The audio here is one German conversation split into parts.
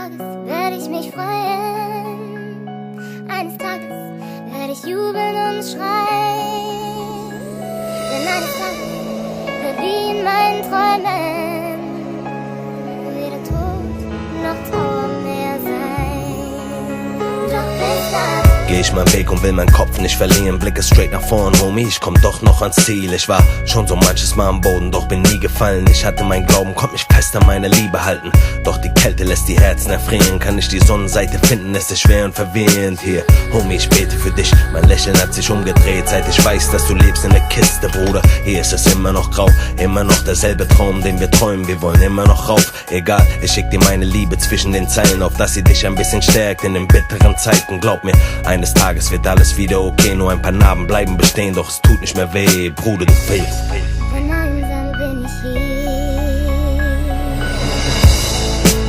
Tages werde ich mich freuen. Eines Tages werde ich jubeln und schreien. Denn eines Tages wird wie in meinen Träumen weder Tod noch Trauer mehr sein. Doch bis dann geh ich meinen Weg und will meinen Kopf nicht verlieren. Blicke straight nach vorn, Homie, ich komm doch noch ans Ziel. Ich war schon so manches Mal am Boden, doch bin nie gefallen. Ich hatte meinen Glauben, konnte mich fest an meine Liebe halten. Doch die Kälte lässt die Herzen erfrieren. Kann ich die Sonnenseite finden, es ist schwer und verwirrend hier. Homie, ich bete für dich, mein Lächeln hat sich umgedreht. Seit ich weiß, dass du lebst in der Kiste, Bruder. Hier ist es immer noch grau, immer noch derselbe Traum, den wir träumen. Wir wollen immer noch rauf, egal, ich schick dir meine Liebe zwischen den Zeilen, auf dass sie dich ein bisschen stärkt in den bitteren Zeiten. Glaub mir, eines Tages wird alles wieder okay, nur ein paar Narben bleiben bestehen, doch es tut nicht mehr weh, Bruder, du fehlst. Denn einsam bin ich hier.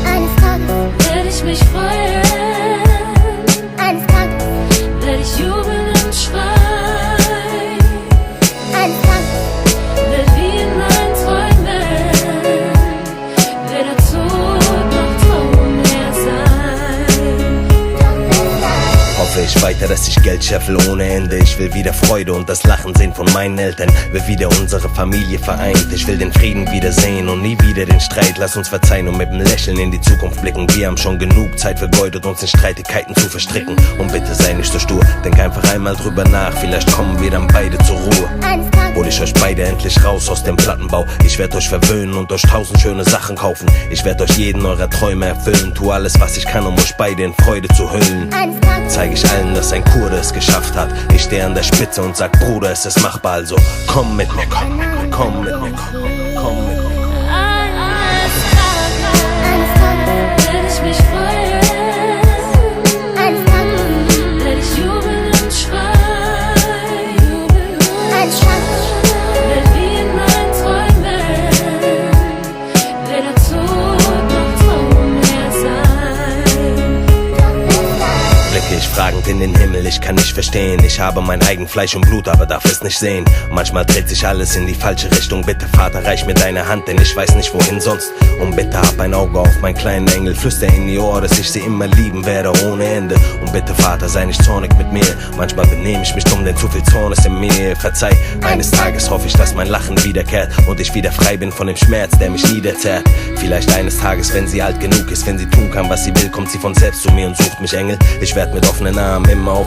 Eines Tages werde ich mich freuen. Eines Tages Werde ich jubeln und schreien. Eines Tages Wird wie in meinen Träumen weder Tod noch Trauer mehr sein. doch bis dann Hoffe ich weiter, dass ich Geld scheffel ohne Ende. Ich will wieder Freude und das Lachen sehen von meinen Eltern. Will wieder unsere Familie vereint. Ich will den Frieden wiedersehen und nie wieder den Streit. Lass uns verzeihen und mit dem Lächeln in die Zukunft blicken. Wir haben schon genug Zeit vergeudet, uns in Streitigkeiten zu verstricken. Und bitte sei nicht so stur, denk einfach einmal drüber nach. Vielleicht kommen wir dann beide zur Ruhe. Eines Tages Hol ich euch beide endlich raus aus dem Plattenbau. Ich werd euch verwöhnen und euch 1000 schöne Sachen kaufen. Ich werd euch jeden eurer Träume erfüllen. Tu alles, was ich kann, um euch beide in Freude zu hüllen. Eines Tages Zeig ich allen, dass ein Kurde es geschafft hat. Ich stehe an der Spitze und sag, Bruder, es ist machbar, also komm mit mir, komm mit mir, komm mit mir, komm mit mir. Eines Eines Tages Tages werde ich mich freuen. Eines Tages Werde ich jubeln und schreien. Eines Tages Wird wie in meinen Träumen weder Tod noch Trauer mehr sein. doch bis dann Blicke ich fragend in den Himmel, ich kann nicht verstehen. Ich habe mein eigen Fleisch und Blut, aber darf es nicht sehen. Manchmal dreht sich alles in die falsche Richtung. Bitte Vater, reich mir deine Hand, denn ich weiß nicht wohin sonst. Und bitte hab ein Auge auf meinen kleinen Engel. Flüster in die Ohr, dass ich sie immer lieben werde ohne Ende. Und bitte Vater, sei nicht zornig mit mir. Manchmal benehme ich mich dumm, denn zu viel Zorn ist in mir. Verzeih, eines Tages hoffe ich, dass mein Lachen wiederkehrt und ich wieder frei bin von dem Schmerz, der mich niederzerrt. Vielleicht eines Tages, wenn sie alt genug ist, wenn sie tun kann, was sie will, kommt sie von selbst zu mir und sucht mich, Engel. Ich werd mit offenen Armen immer auf die